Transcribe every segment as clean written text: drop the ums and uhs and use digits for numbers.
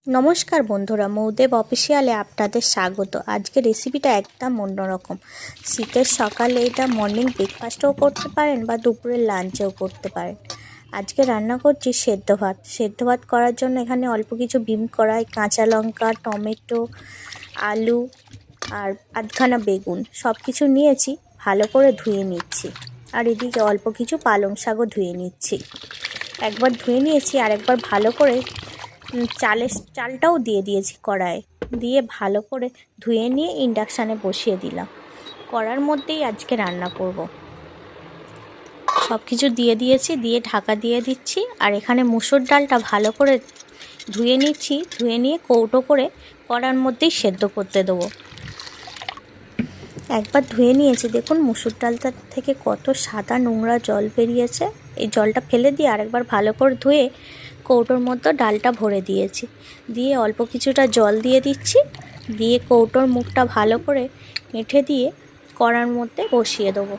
নমস্কার বন্ধুরা, মৌদেব অফিসিয়ালে আপনাদের স্বাগত। আজকে রেসিপিটা একদম অন্যরকম। শীতের সকালে এটা মর্নিং ব্রেকফাস্টও করতে পারেন বা দুপুরের লাঞ্চেও করতে পারেন। আজকে রান্না করছি সেদ্ধ ভাত। সেদ্ধ ভাত করার জন্য এখানে অল্প কিছু বিম কড়াই, কাঁচা লঙ্কা, টমেটো, আলু আর আধখানা বেগুন সব কিছু নিয়েছি, ভালো করে ধুয়ে নিচ্ছি। আর এদিকে অল্প কিছু পালং শাকও ধুয়ে নিচ্ছি। একবার ধুয়ে নিয়েছি আর একবার ভালো করে চালটাও দিয়ে দিয়েছি কড়াইয়ে, দিয়ে ভালো করে ধুয়ে নিয়ে ইন্ডাকশানে বসিয়ে দিলাম। কড়ার মধ্যেই আজকে রান্না করব। সব কিছু দিয়ে দিয়েছি, দিয়ে ঢাকা দিয়ে দিচ্ছি। আর এখানে মুসুর ডালটা ভালো করে ধুয়ে নিচ্ছি, ধুয়ে নিয়ে কৌটো করে কড়ার মধ্যেই সেদ্ধ করতে দেবো। একবার ধুয়ে নিয়েছি, দেখুন মুসুর ডালটার থেকে কত সাদা নোংরা জল বেরিয়েছে। এই জলটা ফেলে দিয়ে আরেকবার ভালো করে ধুয়ে কৌটোর মধ্যে ডালটা ভরে দিয়েছি। দিয়ে অল্প কিছুটা জল দিয়ে দিচ্ছি, দিয়ে কৌটোর মুখটা ভালো করে এঁঠে দিয়ে কড়ার মধ্যে বসিয়ে দেবো।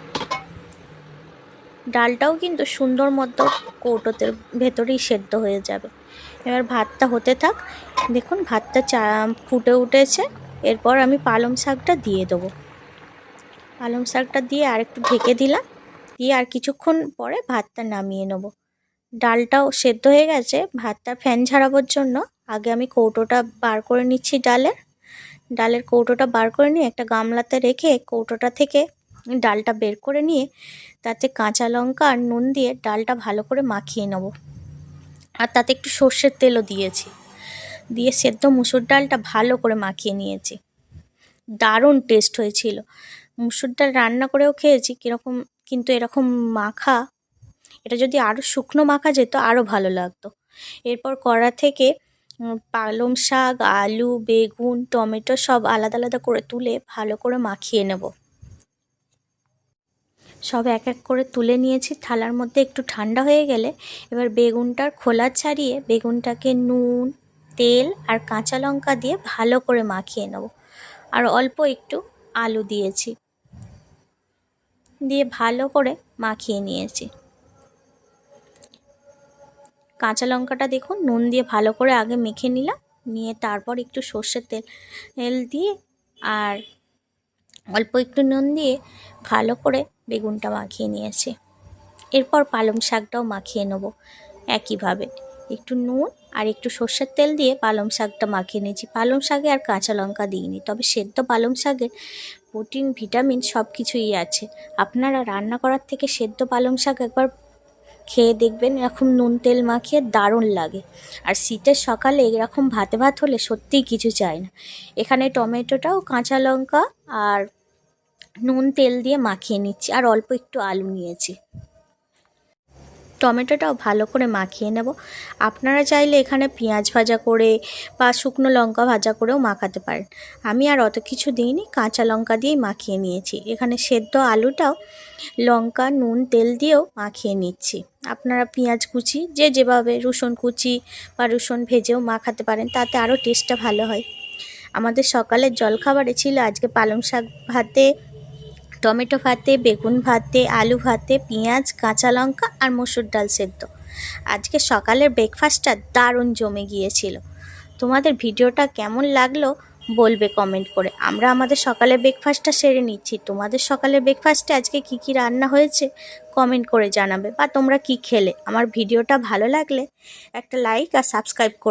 ডালটাও কিন্তু সুন্দর মতো কৌটোতে ভেতরেই সেদ্ধ হয়ে যাবে। এবার ভাতটা হতে থাক। দেখুন ভাতটা ফুটে উঠেছে। এরপর আমি পালং শাকটা দিয়ে দেবো। পালং শাকটা দিয়ে আরেকটু ঢেকে দিলাম, দিয়ে আর কিছুক্ষণ পরে ভাতটা নামিয়ে নেব। ডালটাও সেদ্ধ হয়ে গেছে। ভাতটা ফ্যান ঝাড়াবার জন্য আগে আমি কৌটোটা বার করে নিচ্ছি। ডালের কৌটোটা বার করে নিয়ে একটা গামলাতে রেখে কৌটোটা থেকে ডালটা বের করে নিয়ে তাতে কাঁচা লঙ্কা আর নুন দিয়ে ডালটা ভালো করে মাখিয়ে নেব। আর তাতে একটু সর্ষের তেলও দিয়েছি, দিয়ে সেদ্ধ মুসুর ডালটা ভালো করে মাখিয়ে নিয়েছি। দারুণ টেস্ট হয়েছিল। মুসুর ডাল রান্না করেও খেয়েছি কীরকম, কিন্তু এরকম মাখা, এটা যদি আরও শুকনো মাখা যেত আরও ভালো লাগতো। এরপর কড়া থেকে পালং শাক, আলু, বেগুন, টমেটো সব আলাদা আলাদা করে তুলে ভালো করে মাখিয়ে নেব। সব এক এক করে তুলে নিয়েছি থালার মধ্যে। একটু ঠান্ডা হয়ে গেলে এবার বেগুনটার খোলা ছাড়িয়ে বেগুনটাকে নুন, তেল আর কাঁচা লঙ্কা দিয়ে ভালো করে মাখিয়ে নেব। আর অল্প একটু আলু দিয়েছি, দিয়ে ভালো করে মাখিয়ে নিয়েছি। কাঁচা লঙ্কাটা দেখুন নুন দিয়ে ভালো করে আগে মেখে নিলাম, নিয়ে তারপর একটু সর্ষের তেল দিয়ে আর অল্প একটু নুন দিয়ে ভালো করে বেগুনটা মাখিয়ে নিয়েছি। এরপর পালং শাকটাও মাখিয়ে নেব একইভাবে। একটু নুন আর একটু সর্ষের তেল দিয়ে পালং শাকটা মাখিয়ে নিয়েছি। পালং শাকে আর কাঁচা লঙ্কা দিইনি, তবে সেদ্ধ পালং শাকের প্রোটিন, ভিটামিন সব কিছুই আছে। আপনারা রান্না করার থেকে সেদ্ধ পালং শাক একবার খেয়ে দেখবেন, এরকম নুন তেল মাখিয়ে দারুণ লাগে। আর শীতের সকালে এরকম ভাতে ভাত হলে সত্যিই কিছু চাই না। এখানে টমেটোটাও কাঁচা লঙ্কা আর নুন তেল দিয়ে মাখিয়ে নিচ্ছি, আর অল্প একটু আলু নিয়েছি। টমেটোটাও ভালো করে মাখিয়ে নেব। আপনারা চাইলে এখানে পেঁয়াজ ভাজা করে বা শুকনো লঙ্কা ভাজা করেও মাখাতে পারেন। আমি আর অত কিছু দিইনি, কাঁচা লঙ্কা দিয়েই মাখিয়ে নিয়েছি। এখানে সেদ্ধ আলুটাও লঙ্কা, নুন, তেল দিয়েও মাখিয়ে নিচ্ছি। আপনারা পেঁয়াজ কুচি যে যেভাবে, রসুন কুচি বা রসুন ভেজেও মাখাতে পারেন, তাতে আরও টেস্টটা ভালো হয়। আমাদের সকালের জলখাবারে ছিল আজকে পালং শাক ভাতে, টমেটো ভাতে, বেগুন ভাতে, আলু ভাতে, পেঁয়াজ, কাঁচা লঙ্কা আর মসুর ডাল সেদ্ধ। আজকে সকালের ব্রেকফাস্টটা দারুণ জমে গিয়েছিল। তোমাদের ভিডিওটা কেমন লাগলো বলবে কমেন্ট করে। আমরা আমাদের সকালের ব্রেকফাস্টটা সেরে নিচ্ছি। তোমাদের সকালের ব্রেকফাস্টে আজকে কি কি রান্না হয়েছে কমেন্ট করে জানাবে, বা তোমরা কি খেলে। আমার ভিডিওটা ভালো লাগলে একটা লাইক আর সাবস্ক্রাইব করো।